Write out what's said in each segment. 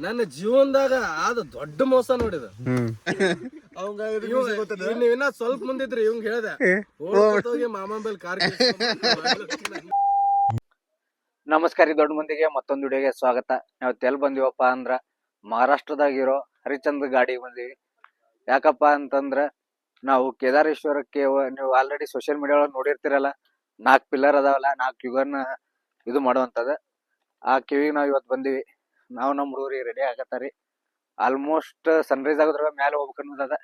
ನನ್ನ ಜೀವನದಾಗ ಆದ ದೊಡ್ಡ ಮೋಸ ನೋಡಿದ. ನೀವಿನ್ನ ಸ್ವಲ್ಪ ಮುಂದಿದ್ರಿ ಇವಂಗ ಹೇಳ್ದೆ ಹೋಗಿ ಮಾಮನ್ ಬಲ್ ಕಾರ್. ನಮಸ್ಕಾರ ರೀ, ದೊಡ್ಡ ಮಂದಿಗೆ ಮತ್ತೊಂದು ವಿಡಿಯೋಗೆ ಸ್ವಾಗತ. ನಾವು ಎಲ್ಲಿ ಬಂದಿವಪ್ಪ ಅಂದ್ರ ಮಹಾರಾಷ್ಟ್ರದಾಗಿರೋ ಹರಿಚಂದ್ರ ಗಾಡಿ ಬಂದಿವಿ. ಯಾಕಪ್ಪ ಅಂತಂದ್ರ ನಾವು ಕೇದಾರೇಶ್ವರಕ್ಕೆ ನೀವು ಆಲ್ರೆಡಿ ಸೋಷಿಯಲ್ ಮೀಡಿಯಾ ಒಳಗೆ ನೋಡಿರ್ತೀರಲ್ಲ, 4 ಪಿಲ್ಲರ್ ಅದಾವಲ್ಲ, 4 ಯುಗನ ಇದು ಮಾಡುವಂತದ. ಆ ಕಿವಿಗೆ ನಾವ್ ಇವತ್ತು ಬಂದಿವಿ. ನಾವು ನಮ್ಮ ಹುಡುಗರಿಗೆ ರೆಡಿ ಆಗತ್ತಾರಿ. ಆಲ್ಮೋಸ್ಟ್ ಸನ್ರೈಸ್ ಆಗೋದ್ರ ಮ್ಯಾಲೆ ಹೋಗ್ಬೇಕು ಅನ್ನೋದದ.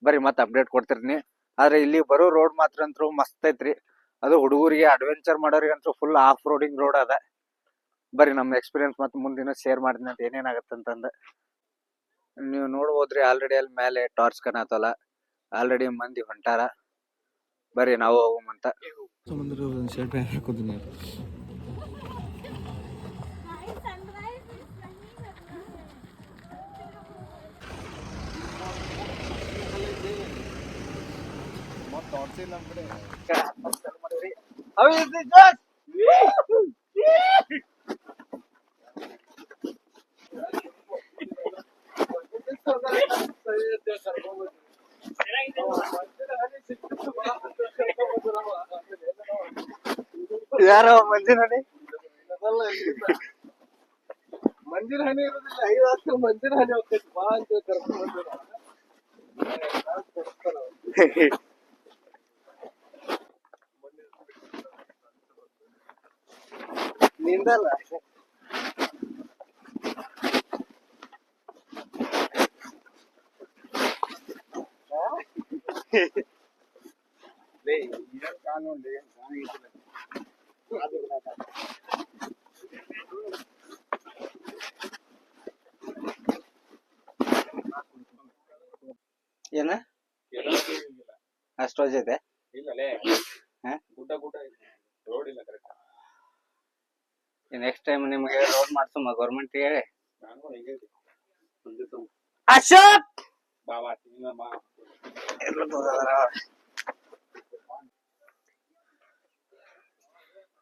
ಬರ್ರಿ ಮತ್ತೆ ಅಪ್ಡೇಟ್ ಕೊಡ್ತಿರ್ತೀನಿ. ಆದ್ರೆ ಇಲ್ಲಿ ಬರೋ ರೋಡ್ ಮಾತ್ರ ಅಂತೂ ಮಸ್ತ್ ಐತ್ರಿ. ಅದು ಹುಡುಗರಿಗೆ ಅಡ್ವೆಂಚರ್ ಮಾಡೋರಿಗಂತೂ ಫುಲ್ ಆಫ್ ರೋಡಿಂಗ್ ರೋಡ್ ಅದ. ಬರ್ರಿ ನಮ್ಮ ಎಕ್ಸ್ಪೀರಿಯನ್ಸ್ ಮತ್ತೆ ಮುಂದಿನ ಶೇರ್ ಮಾಡ್ತೀನಿ ಅಂತ ಏನೇನಾಗತ್ತಂತಂದ ನೀವು ನೋಡ್ಬೋದ್ರಿ. ಆಲ್ರೆಡಿ ಅಲ್ಲಿ ಮೇಲೆ ಟಾರ್ಚ್ ಕಾಣತ್ತಲ್ಲ, ಆಲ್ರೆಡಿ ಮಂದಿ ಹೊಂಟಾರ. ಬರ್ರಿ ನಾವು ಹೋಗಮಂತ. ಯಾರೋ ಮಂಜಿನ ಹನಿ ಇರೋದಿಲ್ಲ. 5 ವರ್ಷ ಮಂಜಿನ ಹನಿ ಹೋಗ್ತೈತಿ ಬಾ ಅಂತ ಕರ್ಕೊಂಡು ನಿಂದಲ್ಲ. ಏನ ಅಷ್ಟೊಂದು ಇದೆ ನೆಕ್ಸ್ಟ್ ಟೈಮ್ ನಿಮಗೆ ರೋಡ್ ಮಾಡ್ಸಮ್ಮ ಗೌರ್ಮೆಂಟ್ ಹೇಳಿ. ಅಶೋಕ್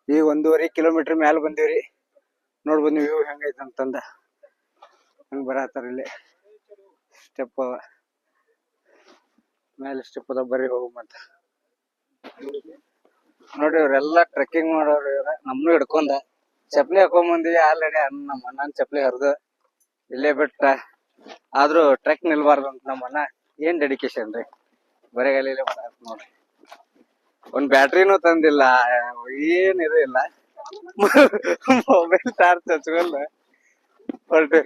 ಈ 1.5 ಕಿಲೋಮೀಟರ್ ಮ್ಯಾಲ ಬಂದಿವ್ರಿ. ನೋಡ್ಬೋದು ನೀವು ವ್ಯೂ ಹೆಂಗೈತೆ ಅಂತಂದ. ಹಂಗ ಬರತ್ತಾರ ಇಲ್ಲಿ ಸ್ಟೆಪ್ ಮೇಲೆ ಸ್ಟೆಪ್ ಅದ. ಬರ್ರಿ ಹೋಗಮಂತ. ನೋಡ್ರಿ ಇವ್ರೆಲ್ಲ ಟ್ರೆಕ್ಕಿಂಗ್ ಮಾಡೋರು ಇವ್ರ. ನಮ್ನು ಹಿಡ್ಕೊಂಡ ಚಪ್ಲಿ ಹಾಕೊಂಡ್ ಬಂದಿವಿ. ಆಲ್ರೆಡಿ ನಮ್ಮ ಅಣ್ಣನ ಚಪ್ಲಿ ಹರಿದು ಇಲ್ಲೇ ಬಿಟ್ಟ. ಆದ್ರೂ ಟ್ರೆಕ್ ನಿಲ್ಬಾರ್ದು ಅಂತ ನಮ್ಮ ಅಣ್ಣ. ಏನ್ ಡೆಡಿಕೇಶನ್ ರೀ, ಬರೆಗಾಲಿಲೆ ನೋಡ್ರಿ. ಒಂದ್ ಬ್ಯಾಟ್ರಿನೂ ತಂದಿಲ್ಲ, ಏನ್ ಇದು ಇಲ್ಲ. ಮೊಬೈಲ್ ಚಾರ್ಜ್ ಹಚ್ಕೊಂಡ ಹೊರಟ್ರಿ.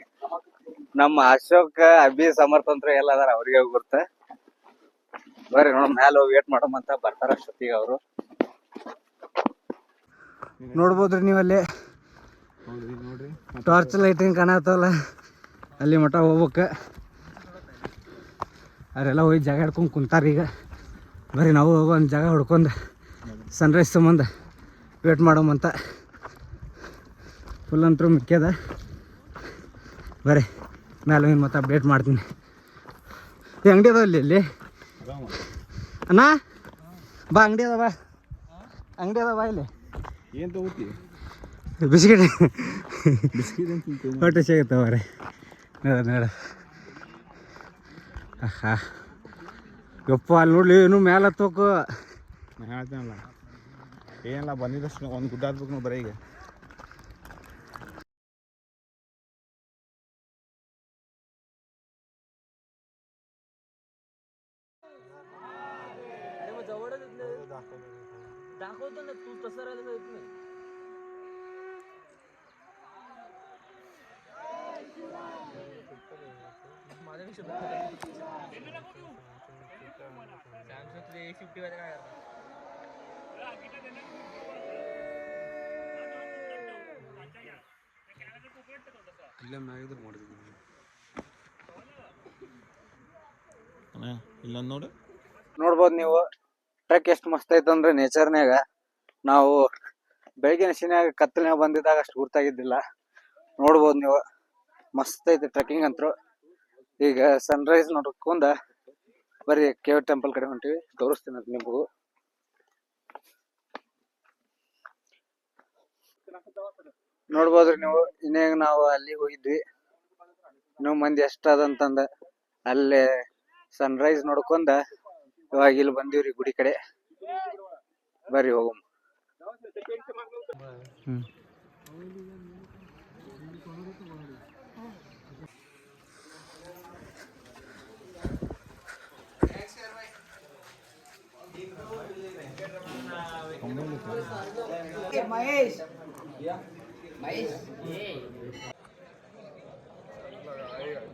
ನಮ್ಮ ಅಶೋಕ್ ಅಭಿ ಸಮರ್ಥಂತ್ರ ಎಲ್ಲ ಅದಾರ, ಅವ್ರಿಗೆ ಗುರ್ತ. ಬರ್ರಿ ನೋಡ ಮ್ಯಾಲ ಹೋಗಿ ವೇಟ್ ಮಾಡಮಂತ. ಬರ್ತಾರ ಅಷ್ಟೊತ್ತಿಗೆ ಅವರು. ನೋಡ್ಬೋದ್ರಿ ನೀವಲ್ಲಿ ಟಾರ್ಚ್ ಲೈಟಿಂಗ್ ಕಾಣತ್ತಲ್ಲ, ಅಲ್ಲಿ ಮಠ ಹೋಗ್ಬೇಕ. ಅವರೆಲ್ಲ ಹೋಗಿ ಜಾಗ ಹಿಡ್ಕೊಂಡು ಕುಂತಾರ ಈಗ. ಬರ್ರಿ ನಾವು ಹೋಗೋ ಒಂದು ಜಾಗ ಹುಡ್ಕೊಂಡು ಸನ್ರೈಸ್ ಸಂಬಂಧ ವೇಟ್ ಮಾಡೋಮಂತ. ಫುಲ್ ಅಂತೂ ಮಿಕ್ಕ್ಯದ. ಬರ್ರಿ ಮೇಲೆ ಮತ್ತೆ ಅಪ್ಡೇಟ್ ಮಾಡ್ತೀನಿ. ಈ ಅಂಗಡಿ ಅದಾವ ಇಲ್ಲಿ ಅಣ್ಣ, ಬಾ ಅಂಗಡಿ ಅದ, ಬಾ ಅಂಗಡಿ ಅದ, ಬಾ ಇಲ್ಲಿ. ಏನ್ ತಗೋತಿ? ಬಿಸ್ಕಿಟ್ ಹೊಟ್ಟೆ ಸಿಗುತ್ತವ ರೀ. ನೋಡ ನೋಡ, ಹಾ ಯಪ್ಪ ಅಲ್ಲಿ ನೋಡ್ಲಿ ಏನು ಮ್ಯಾಲೆ ಹತ್ತೋಕು. ನಾ ಹೇಳ್ತೇನಲ್ಲ, ಏನಿಲ್ಲ ಬಂದಿದ್ದಷ್ಟು ಒಂದು ಗುಡ್ಡ ಹತ್ಬೇಕು ನಾವು ಬರೀ. ಈಗ दाखवतो ना तू तसं राहिलं येत नाही. माझ्यापेक्षा सॅमसंग A50 मध्ये काय करता? ಇಲ್ಲ ಮ್ಯಾಗಿದ್ರು ಮಾಡಿದ್ವಿ. ಇಲ್ಲ ನೋಡಿ ನೋಡ್ಬೋದು ನೀವು ಟ್ರೆಕ್ ಎಷ್ಟು ಮಸ್ತ್ ಐತಂದ್ರೆ ನೇಚರ್ನ್ಯಾಗ. ನಾವು ಬೆಳಗಿನ ಶಿನ್ಯಾಗ ಕತ್ತಲ್ನಾಗ ಬಂದಿದ್ದಾಗ ಅಷ್ಟು ಗುರ್ತಾಗಿದ್ದಿಲ್ಲ. ನೋಡ್ಬೋದು ನೀವು, ಮಸ್ತ್ ಐತಿ ಟ್ರೆಕ್ಕಿಂಗ್ ಅಂತೂ. ಈಗ ಸನ್ರೈಸ್ ನೋಡ್ಕೊಂಡ ಬರೀ ಕೇವ್ ಟೆಂಪಲ್ ಕಡೆ ಹೊಂಟಿವಿ. ತೋರಿಸ್ತೀನಿ ಅದು ನಿಮಗೂ. ನೋಡ್ಬೋದ್ರಿ ನೀವು. ಇನ್ನೇಗ ನಾವು ಅಲ್ಲಿ ಹೋಗಿದ್ವಿ, ಇನ್ನೂ ಮಂದಿ ಎಷ್ಟದಂತಂದ ಅಲ್ಲೇ ಸನ್ರೈಸ್ ನೋಡ್ಕೊಂಡ ಇವಾಗ ಇಲ್ಲಿ ಬಂದಿವ್ರಿ ಗುಡಿ ಕಡೆ. ಬರ್ರಿ ಹೋಗಮ್.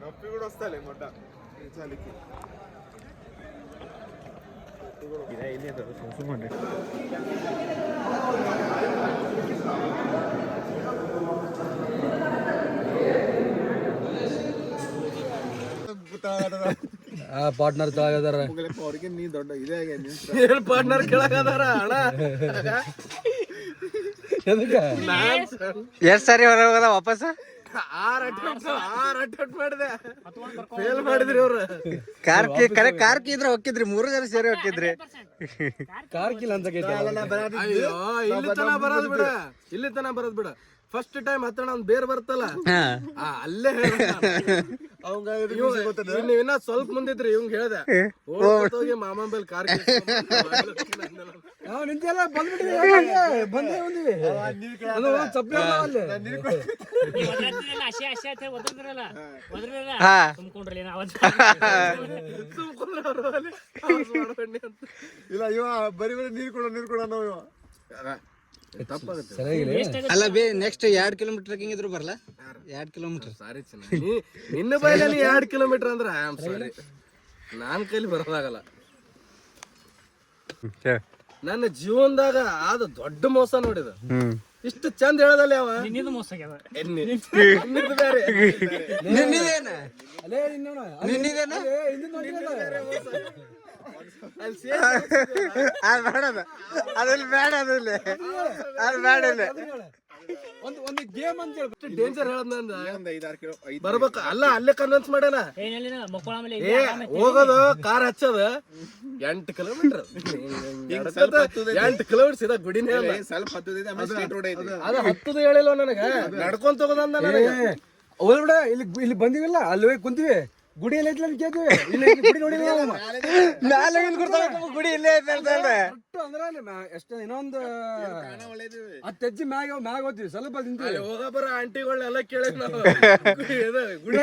నొప్పి కూడా వస్తాలే మొట్ట చలికి ఇదే ఇది సుసుమండి ಪಾರ್ಟ್ನರ್ ಕೆಳಗದಾರ ಅವ್ರಿಗೆ ನೀ ದೊಡ್ಡ ಇದೇ ಪಾರ್ಟ್ನರ್ ಕೆಳಗದಾರ ಅಣ್ಣ. ಎಷ್ಟ್ ಸಾರಿ ಹೊರ ಹೋಗದ ವಾಪಸ್? 6 ಅಟೆಂಪ್ಟ್ ಮಾಡಿದೆ, ಫೇಲ್ ಮಾಡಿದ್ರಿ ಅವ್ರು. ಕಾರ್ಕಿ ಇದ್ರೆ ಹೋಗಿದ್ರಿ, 3 ಜನ ಸೇರಿ ಹೋಗಿದ್ರಿ. ಕಾರ್ಕಿಲ್ಲ ಅಂತ ಅಯ್ಯೋ, ಇಲ್ಲಿ ತನ ಬರೋದ್ ಬಿಡ. ಫಸ್ಟ್ ಟೈಮ್ ಹತ್ತಣ ಒಂದ್ ಬೇರೆ ಬರ್ತಲ್ಲ ಅಲ್ಲೇ ಅವಂಗ ಇನ್ನ ಸ್ವಲ್ಪ ಮುಂದಿದ್ರಿ ಇವಂಗ ಹೇಳ್ದೆ ಹೋಗಿ ಮಾಮನ್ ಬಲ್ ಕಾರ್ ನಿಂತೆಲ್ಲ ಬಂದೇ ಬಂದಿವಿ ಇಲ್ಲ ಇವ ಬರೀ ನೀರ್ ಕೊಡ ನಾವು ಅಲ್ಲ ಬೇ ನೆಕ್ಸ್ಟ್ 2 ಕಿಲೋಮೀಟರ್ ಟ್ರೆಕಿಂಗ್ ಇದ್ರು ಬರಲ್ಲ. 2 ಕಿಲೋಮೀಟರ್ ಸಾರಿ ನಿನ್ನ ಬೈಲಲ್ಲಿ 2 ಕಿಲೋಮೀಟರ್ ಅಂದ್ರ ಐ ಆಮ್ ಸಾರಿ, ನಾನ್ ಕೈಲಿ ಬರೋದಾಗಲ್ಲ. ನನ್ನ ಜೀವನದಾಗ ಆದ ದೊಡ್ಡ ಮೋಸ ನೋಡಿದ. ಇಷ್ಟು ಚಂದ ಹೇಳದಲ್ಲ ಅವ ಒಂದು ಗೇಮ್ ಅಂತ ಹೇಳಿ ಡೇಂಜರ್ ಹೇಳದ್ ಬರ್ಬೇಕ ಅಲ್ಲ ಅಲ್ಲೇ ಕನ್ವಿನ್ಸ್ ಮಾಡ್ಯಾನ. ಹೋಗೋದು ಕಾರ್ ಹಚ್ಚದ 8 ಕಿಲೋಮೀಟರ್ 8 ಕಿಲೋಮೀಟರ್ ಸೀದಾ ಗುಡಿನೇ ಸ್ವಲ್ಪ ಅದು ಹತ್ತದ ಹೇಳಿಲ್ವ ನನಗ, ನಡ್ಕೊಂತ ಹೋಗೋದಂದ ನನಗೆ. ಬಿಡ ಇಲ್ಲಿ ಬಂದಿವಿಲ್ಲ, ಅಲ್ಲಿ ಹೋಗಿ ಕುಂತೀವಿ, ಗುಡಿ ಎಲ್ಲ ಐತಿ ಅಂತ ಕೇಳ್ತೀವಿ, ಇಲ್ಲಿ ಗುಡಿ ನೋಡಿಲ್ಲ ಗುಡಿ ಇಲ್ಲೇ ಎಷ್ಟು ಇನ್ನೊಂದು 10 ಹೆಜ್ಜೆ ಮ್ಯಾಗ ಹೋಗ್ತೀವಿ, ಸ್ವಲ್ಪ ಹೋಗ ಬರೋ ಆಂಟಿಗಳನ್ನೆಲ್ಲ ಕೇಳಿದ್ ನಾವು. ಗುಡಿ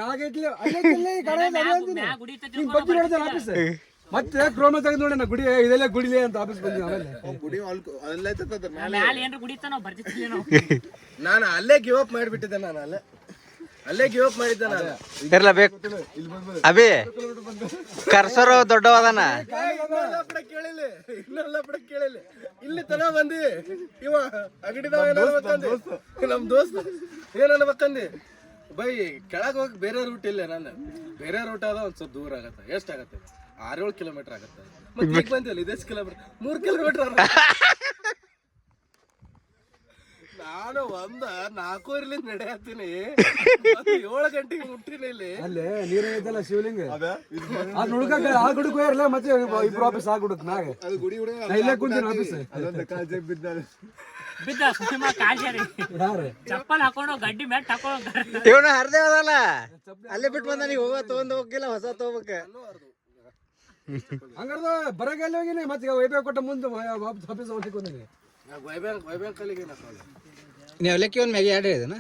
ಮ್ಯಾಗ ಐತಿ ಆಫೀಸ್, ಮತ್ತೆ ಕ್ರೋಮ ತೆಗೆದು ನೋಡಿ ನಾ ಗುಡಿ ಇದೆಲ್ಲ ಗುಡಿಲೆ ಅಂತ ಆಫೀಸ್ ಬಂದ್ವಿ. ನಾನು ಅಲ್ಲೇ ಗಿವ್ ಅಪ್ ಮಾಡಿಬಿಟ್ಟಿದ್ದೆ, ಅಲ್ಲೇ ಗಿವ್ ಅಪ್ ಮಾಡಿದ್ದೆ ನಾನು. ಇರ್ಲಬೇಕು ಅಭಿ ಕರ್ಸರು ದೊಡ್ಡವದನ ಇನ್ನೆಲ್ಲ ಕೇಳಿಲ್ಲ ಇಲ್ಲಿ ತನ ಬಂದಿ. ಇವ ಅಂಗಡಿದವ ನಮ್ ದೋಸ್ತ ಏನ್ ಅನ್ಬೇಕಂದಿ, ಬೈ ಕೆಳಗ್ ಹೋಗಿ ಬೇರೆ ರೂಟ್ ಇಲ್ಲ, ನಾನು ಬೇರೆ ರೂಟ್ ಆದ ಒಂದ್ ಸ್ವಲ್ಪ ದೂರ ಆಗತ್ತ. ಎಷ್ಟ್ ಆಗತ್ತೆ? 6-7 ಕಿಲೋಮೀಟರ್ ಆಗತ್ತೆ. ಮತ್ತೆ ಈಗ ಬಂದಿಲ್ಲ, ಇದೆಷ್ಟು ಕಿಲೋಮೀಟರ್? 3 ಕಿಲೋಮೀಟರ್. ನಾನು 4 ನಡೆಯತ್ತೀನಿ, 7 ಗಂಟೆಗೆ ಮುಟ್ಟಿನಿ ಇಲ್ಲಿ. ಅಲ್ಲೇ ನೀರು ಐತಲ್ಲ ಶಿವಲಿಂಗ, ಅದ್ ನುಡ್ಕ ಆ ಗುಡಕ್ ಹೋಗಿರ್ಲ, ಮತ್ತೆ ಇಬ್ರು ಆಫೀಸ್ ಆ ಗುಡಕ್ ಮ್ಯಾಗ ಇಲ್ಲೇ ಕುಂತೀನಿ ಆಫೀಸ್. ಚಪ್ಪಲ್ ಹಾಕೊಂಡು ಗಡ್ಡಿ ಮ್ಯಾಟ್ ಹಾಕೊಂಡು ಇವನು ಹರ್ದೇ ಹೋದಲ್ಲ, ಅಲ್ಲೇ ಬಿಟ್ಟು ಬಂದ. ನೀವು ತಗೊಂಡ್ ಹೋಗಿಲ್ಲ, ಹೊಸ ತಗೋಬೇಕ. ಹಂಗಾರ್ದ ಬರಗಲ್ಲಿ ಹೋಗಿನಿ, ಮತ್ತೆ ವೈಬ್ಯಾಂಕ್ ಕೊಟ್ಟ ಮುಂದೆ ಆಫೀಸ್ ಹೋಗ್ಲಿಕ್ಕೆ ಬಂದಿನಿ. ವೈಬ್ಯಾಂಕ್ ಕಲ್ಲಿಗೆ ನೀವು ಅವಲಕ್ಕಿ ಒಂದು ಮ್ಯಾಗಿ 2 ಹೇಳಿದೆನಾ?